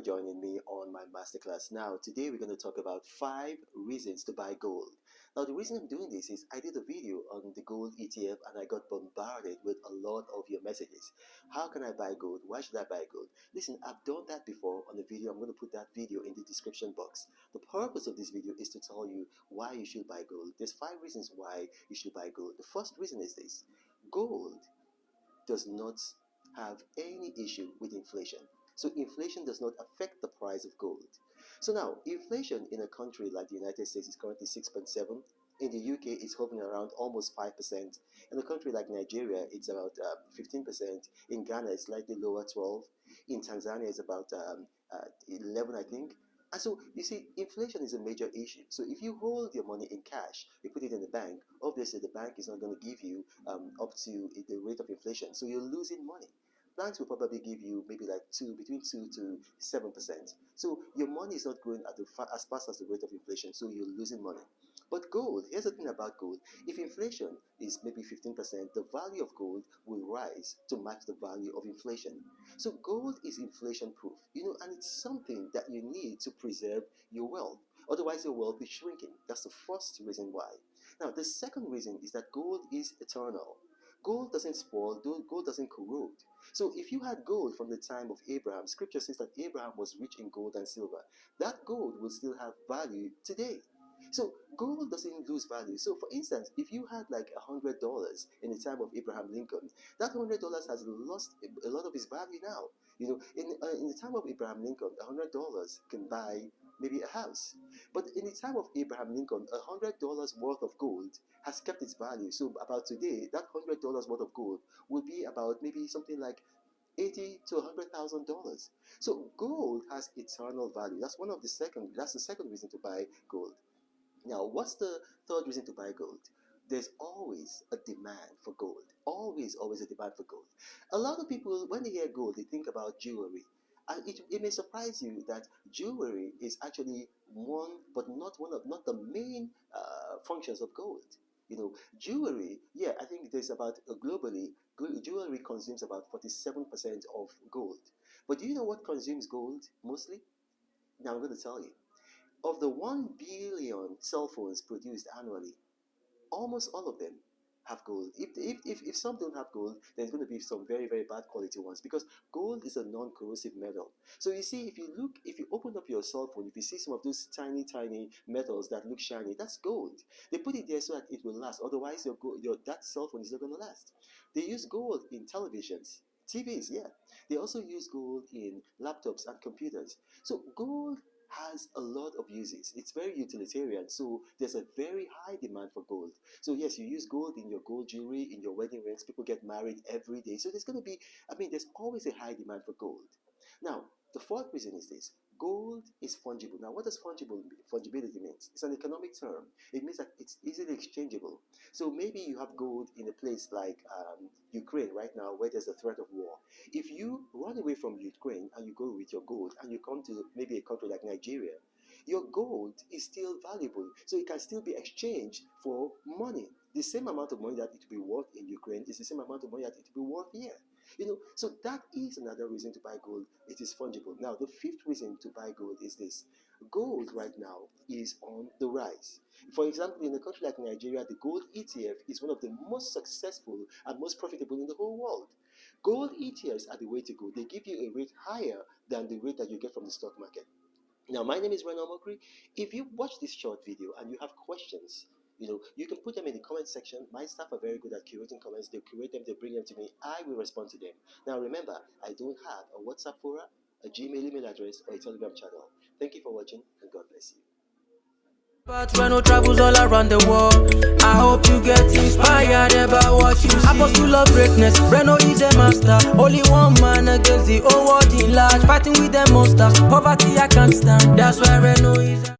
for joining me on my masterclass. Now, today we're going to talk about 5 reasons to buy gold. Now, the reason I'm doing this is I did a video on the gold ETF and I got bombarded with a lot of your messages. How can I buy gold? Why should I buy gold? Listen, I've done that before on a video. I'm going to put that video in the description box. The purpose of this video is to tell you why you should buy gold. There's 5 reasons why you should buy gold. The first reason is this: gold does not have any issue with inflation. So inflation does not affect the price of gold. So now, inflation in a country like the United States is currently 6.7. In the UK, it's hovering around almost 5%. In a country like Nigeria, it's about 15%. In Ghana, it's slightly lower, 12. In Tanzania, it's about 11, I think. And so, you see, inflation is a major issue. So if you hold your money in cash, you put it in the bank, obviously the bank is not going to give you up to the rate of inflation. So you're losing money. Banks will probably give you maybe like between 2 to 7%. So your money is not growing as fast as the rate of inflation, so you're losing money. But gold, here's the thing about gold: if inflation is maybe 15%, the value of gold will rise to match the value of inflation. So gold is inflation proof, and it's something that you need to preserve your wealth. Otherwise, your wealth is shrinking. That's the first reason why. Now, the second reason is that gold is eternal. Gold doesn't spoil, gold doesn't corrode. So if you had gold from the time of Abraham, scripture says that Abraham was rich in gold and silver. That gold will still have value today. So gold doesn't lose value. So for instance, if you had like $100 in the time of Abraham Lincoln, that $100 has lost a lot of its value now. In the time of Abraham Lincoln, $100 can buy maybe a house. But in the time of Abraham Lincoln, $100 worth of gold has kept its value. So about today, that $100 worth of gold would be about maybe something like $80,000 to $100,000. So gold has eternal value. That's the second reason to buy gold. Now, what's the third reason to buy gold? There's always a demand for gold. Always a demand for gold. A lot of people, when they hear gold, they think about jewelry. And it may surprise you that jewelry is actually one, but not the main functions of gold. Jewelry, I think there's about globally, jewelry consumes about 47% of gold. But do you know what consumes gold mostly? Now I'm going to tell you. Of the 1 billion cell phones produced annually, almost all of them have gold. If some don't have gold, there's going to be some very, very bad quality ones, because gold is a non-corrosive metal. So you see, if you open up your cell phone, if you see some of those tiny metals that look shiny, that's gold. They put it there so that it will last. Otherwise, that cell phone is not going to last. They use gold in televisions, TVs, They also use gold in laptops and computers. So gold has a lot of uses. It's very utilitarian, so there's a very high demand for gold. So yes, you use gold in your gold jewelry, in your wedding rings. People get married every day, so there's always a high demand for gold. Now, the fourth reason is this: gold is fungible. Now, what does fungibility mean? It's an economic term. It means that it's easily exchangeable. So maybe you have gold in a place like Ukraine right now, where there's a threat of war. If you run away from Ukraine and you go with your gold and you come to maybe a country like Nigeria, your gold is still valuable. So it can still be exchanged for money. The same amount of money that it will be worth in Ukraine is the same amount of money that it will be worth here. So that is another reason to buy gold. It is fungible. Now, the fifth reason to buy gold is this: gold right now is on the rise. For example, in a country like Nigeria, the gold ETF is one of the most successful and most profitable in the whole world. Gold ETFs are the way to go. They give you a rate higher than the rate that you get from the stock market. Now, my name is Reno Omokri. If you watch this short video and you have questions, you can put them in the comment section. My staff are very good at curating comments. They curate them, they bring them to me. I will respond to them. Now remember, I don't have a WhatsApp forum, a Gmail email address, or a Telegram channel. Thank you for watching, and God bless you. But Reno travels all around the world. I hope you get inspired about what you see. Apostle of greatness, Reno is a master. Only one man against the whole world in large. Fighting with the monsters, poverty I can't stand. That's why Reno is